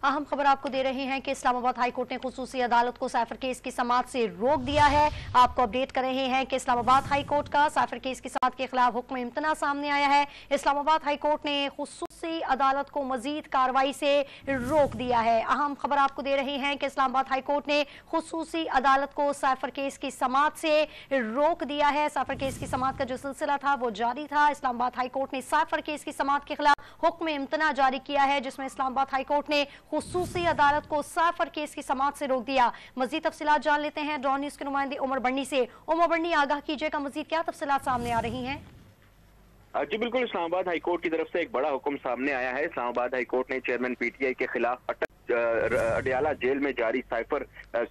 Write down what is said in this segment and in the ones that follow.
अहम खबर आपको दे रहे हैं कि इस्लामाबाद हाई कोर्ट ने खुसूसी अदालत को साइफर केस की समाअत से रोक दिया है। आपको अपडेट कर रहे हैं कि इस्लामाबाद हाई कोर्ट का साइफर केस की समाअत के खिलाफ हुक्म इम्तना सामने आया है। इस्लामाबाद हाई कोर्ट ने खुसूसी अदालत को मजीद कार्रवाई से रोक दिया है। अहम खबर आपको दे रहे हैं कि इस्लामाबाद हाई कोर्ट ने खुसूसी अदालत को साइफर केस की समाअत से रोक दिया है। साइफर केस की समाअत का जो सिलसिला था वो जारी था। इस्लामाबाद हाई कोर्ट ने साइफर केस की समाअत के खिलाफ हुक्म इम्तना जारी किया है, जिसमें इस्लामाबाद हाई कोर्ट ने खुसूसी अदालत को साइफर केस की समाअत से रोक दिया। मजीद तफसीलात जान लेते हैं ड्रॉन न्यूज के नुमाइंदे उमर बन्नी से। उमर बन्नी, आगाह कीजिएगा, मजीद क्या तफसीलात सामने आ रही हैं? जी बिल्कुल, इस्लामाबाद हाई कोर्ट की तरफ से एक बड़ा हुक्म सामने आया है। इस्लामाबाद हाई कोर्ट ने चेयरमैन पीटीआई के खिलाफ अडयाला जेल में जारी साइफर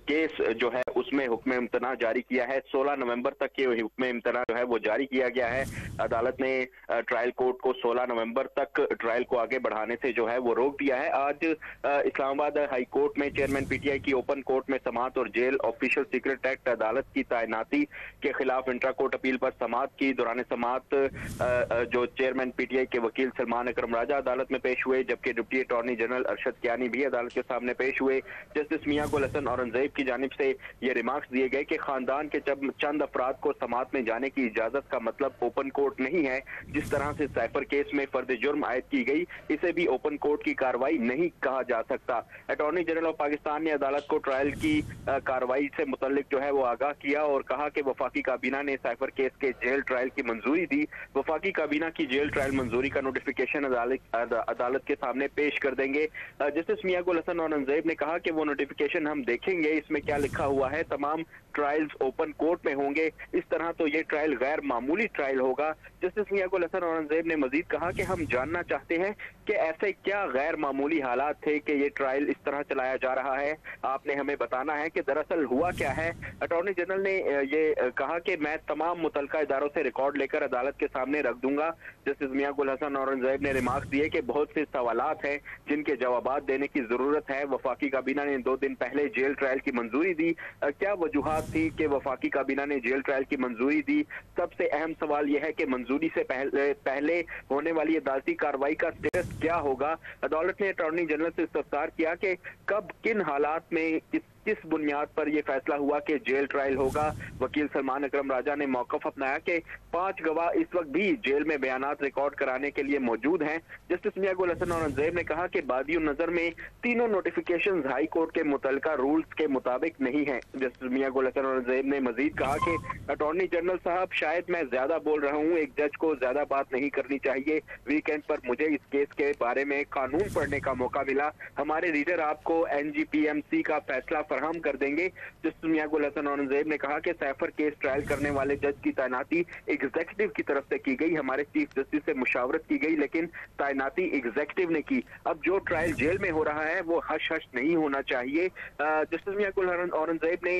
केस जो है उसमें हुक्म इम्तना जारी किया है। 16 नवंबर तक के हुक्म इम्तना जो है वो जारी किया गया है। अदालत ने ट्रायल कोर्ट को 16 नवंबर तक ट्रायल को आगे बढ़ाने से जो है वो रोक दिया है। आज इस्लामाबाद हाई कोर्ट में चेयरमैन पीटीआई की ओपन कोर्ट में समाअत और जेल ऑफिशियल सीक्रेट एक्ट अदालत की तैनाती के खिलाफ इंट्रा कोर्ट अपील पर समाअत की। दौरान समाअत जो चेयरमैन पीटीआई के वकील सलमान अकरम राजा अदालत में पेश हुए, जबकि deputy attorney general Arshad Kiyani भी अदालत के सामने पेश हुए। जस्टिस मियां गुल हसन औरंगजेब की जानिब से ये रिमार्क्स दिए गए कि खानदान के चंद अफराद को समाअत में जाने की इजाजत का मतलब ओपन कोर्ट नहीं है। जिस तरह से साइफर केस में फर्द जुर्म आयद की गई, इसे भी ओपन कोर्ट की कार्रवाई नहीं कहा जा सकता। अटॉर्नी जनरल ऑफ पाकिस्तान ने अदालत को ट्रायल की कार्रवाई से मुतल्लिक जो है वो आगाह किया और कहा कि वफाकी काबीना ने साइफर केस के जेल ट्रायल की मंजूरी दी। वफाकी काबीना की जेल ट्रायल मंजूरी का नोटिफिकेशन अदालत के सामने पेश कर देंगे। जस्टिस मियां गुल हसन औरंगजेब ने कहा कि वो नोटिफिकेशन हम देखेंगे, इसमें क्या लिखा हुआ है। तमाम ट्रायल्स ओपन कोर्ट में होंगे, इस तरह तो ये ट्रायल गैर मामूली ट्रायल होगा। जस्टिस मियां गुल हसन औरंगजेब ने मजीद कहा कि हम जानना चाहते हैं कि ऐसे क्या गैर मामूली हालात थे कि ये ट्रायल इस तरह चलाया जा रहा है। आपने हमें बताना है कि दरअसल हुआ क्या है। अटॉर्नी जनरल ने ये कहा कि मैं तमाम मुतल्लिका इदारों से रिकॉर्ड लेकर अदालत के सामने रख दूंगा। जस्टिस मियां गुल हसन औरंगजेब ने रिमार्क्स दिए कि बहुत से सवालात हैं जिनके जवाब देने की जरूरत है। वफाकी काबीना ने 2 दिन पहले जेल ट्रायल की मंजूरी दी। क्या वजूहात थी कि वफाकी काबीना ने जेल ट्रायल की मंजूरी दी? सबसे अहम सवाल यह है कि मंजूरी से पहले होने वाली अदालती कार्रवाई का स्टेटस क्या होगा। अदालत ने अटॉर्नी जनरल से इस्तफसार किया कि कब किन हालात में किस बुनियाद पर यह फैसला हुआ कि जेल ट्रायल होगा। वकील सलमान अकरम राजा ने मौकफ अपनाया कि 5 गवाह इस वक्त भी जेल में बयानात रिकॉर्ड कराने के लिए मौजूद हैं। जस्टिस मियां गुल हसन औरंगजेब ने कहा कि बादियों नजर में तीनों नोटिफिकेशन हाई कोर्ट के मुतल्लिका रूल्स के मुताबिक नहीं है। जस्टिस मियां गुल हसन औरंगजेब ने मजीद कहा कि अटॉर्नी जनरल साहब, शायद मैं ज्यादा बोल रहा हूँ, एक जज को ज्यादा बात नहीं करनी चाहिए। वीकेंड पर मुझे इस केस के बारे में कानून पढ़ने का मौका मिला। हमारे रीडर आपको एनजीपीएमसी का फैसला फराहम कर देंगे। जस्टिस मियां गुल हसन औरंगजेब ने कहा कि साइफर केस ट्रायल करने वाले जज की तैनाती एग्जीक्यूटिव की तरफ से की गई, हमारे चीफ जस्टिस से मुशावरत की गई, लेकिन तैनाती एग्जीक्यूटिव ने की। अब जो ट्रायल जेल में हो रहा है वो हश हश नहीं होना चाहिए। जस्टिस मियां गुल औरंगजेब ने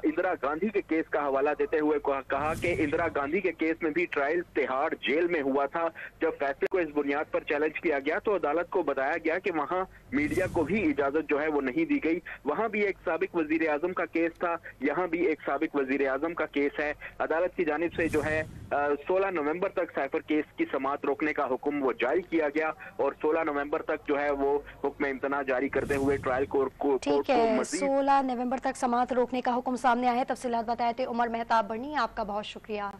इंदिरा गांधी के केस का हवाला देते हुए कहा कि इंदिरा गांधी के केस में भी ट्रायल तिहाड़ जेल में हुआ था। जब फैसले को इस बुनियाद पर चैलेंज किया गया तो अदालत को बताया गया कि वहां मीडिया को भी इजाजत जो है वो नहीं दी गई। वहां भी एक साबिक वजीर आजम का केस था, यहाँ भी एक साबिक वजीर आजम का केस है। अदालत की जानिब से जो है 16 नवंबर तक साइफर केस की समाअत रोकने का हुक्म वो जारी किया गया और 16 नवंबर तक जो है वो हुक्म इम्तना जारी करते हुए ट्रायल कोर्ट को 16 नवंबर तक समाअत रोकने का हुक्म सामने आया है। तफसीलात बताए थे उमर मेहताब बनी, आपका बहुत शुक्रिया।